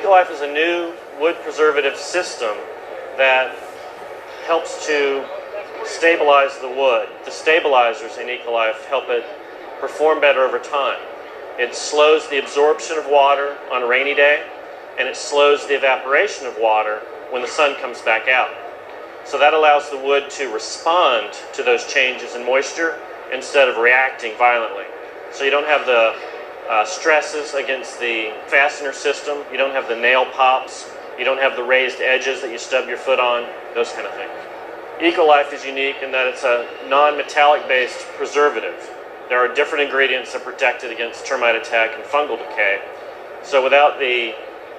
EcoLife is a new wood preservative system that helps to stabilize the wood. The stabilizers in EcoLife help it perform better over time. It slows the absorption of water on a rainy day, and it slows the evaporation of water when the sun comes back out. So that allows the wood to respond to those changes in moisture instead of reacting violently. So you don't have the stresses against the fastener system, you don't have the nail pops, you don't have the raised edges that you stub your foot on, those kind of things. EcoLife is unique in that it's a non-metallic based preservative. There are different ingredients that protect it against termite attack and fungal decay. So without the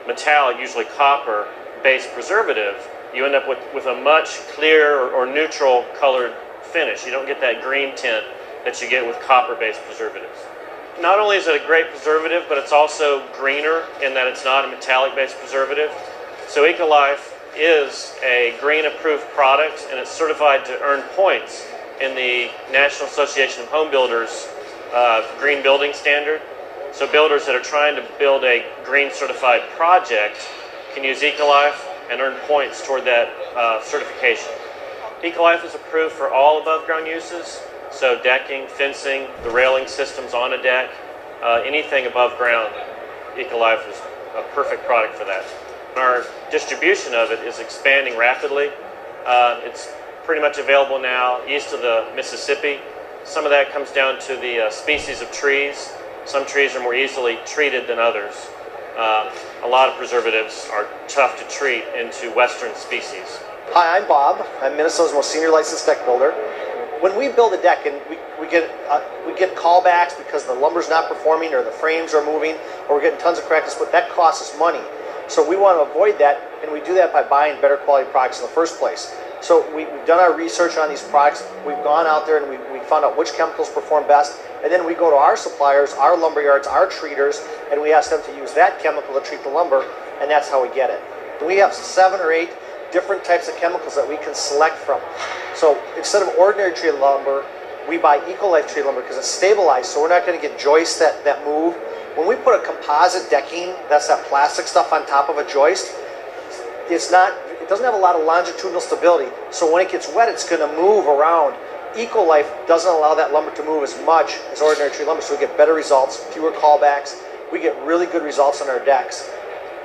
metallic, usually copper, based preservative, you end up with a much clearer or neutral colored finish. You don't get that green tint that you get with copper-based preservatives. Not only is it a great preservative, but it's also greener in that it's not a metallic-based preservative. So EcoLife is a green-approved product, and it's certified to earn points in the National Association of Home Builders Green Building Standard. So builders that are trying to build a green certified project can use EcoLife and earn points toward that certification. EcoLife is approved for all above ground uses, so decking, fencing, the railing systems on a deck, anything above ground, EcoLife is a perfect product for that. Our distribution of it is expanding rapidly. It's pretty much available now east of the Mississippi. Some of that comes down to the species of trees. Some trees are more easily treated than others. A lot of preservatives are tough to treat into western species. Hi, I'm Bob. I'm Minnesota's most senior licensed deck builder. When we build a deck and we get callbacks because the lumber's not performing or the frames are moving or we're getting tons of cracks, but that costs us money. So we want to avoid that, and we do that by buying better quality products in the first place. So we've done our research on these products. We've gone out there and we found out which chemicals perform best, and then we go to our suppliers, our lumber yards, our treaters, and we ask them to use that chemical to treat the lumber, and that's how we get it. And we have 7 or 8 different types of chemicals that we can select from. So instead of ordinary treated lumber, we buy EcoLife treated lumber because it's stabilized, so we're not going to get joists that move. When we put a composite decking, that's that plastic stuff on top of a joist, it doesn't have a lot of longitudinal stability, so when it gets wet, it's going to move around. EcoLife doesn't allow that lumber to move as much as ordinary tree lumber, so we get better results, fewer callbacks. We get really good results on our decks.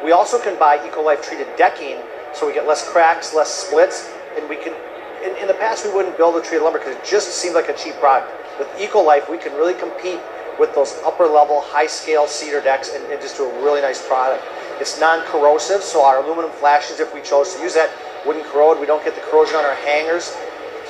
We also can buy EcoLife treated decking, so we get less cracks, less splits, and we can. In the past, we wouldn't build a treated lumber because it just seemed like a cheap product. With EcoLife, we can really compete with those upper-level, high-scale cedar decks and just do a really nice product. It's non-corrosive, so our aluminum flashings, if we chose to use that, wouldn't corrode. We don't get the corrosion on our hangers.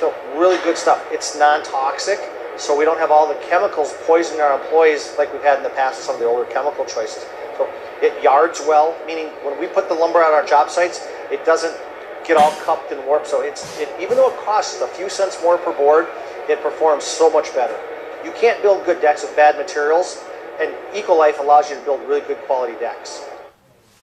So really good stuff. It's non-toxic, so we don't have all the chemicals poisoning our employees like we've had in the past with some of the older chemical choices. So it yards well, meaning when we put the lumber on our job sites, it doesn't get all cupped and warped. So even though it costs a few cents more per board, it performs so much better. You can't build good decks with bad materials, and EcoLife allows you to build really good quality decks.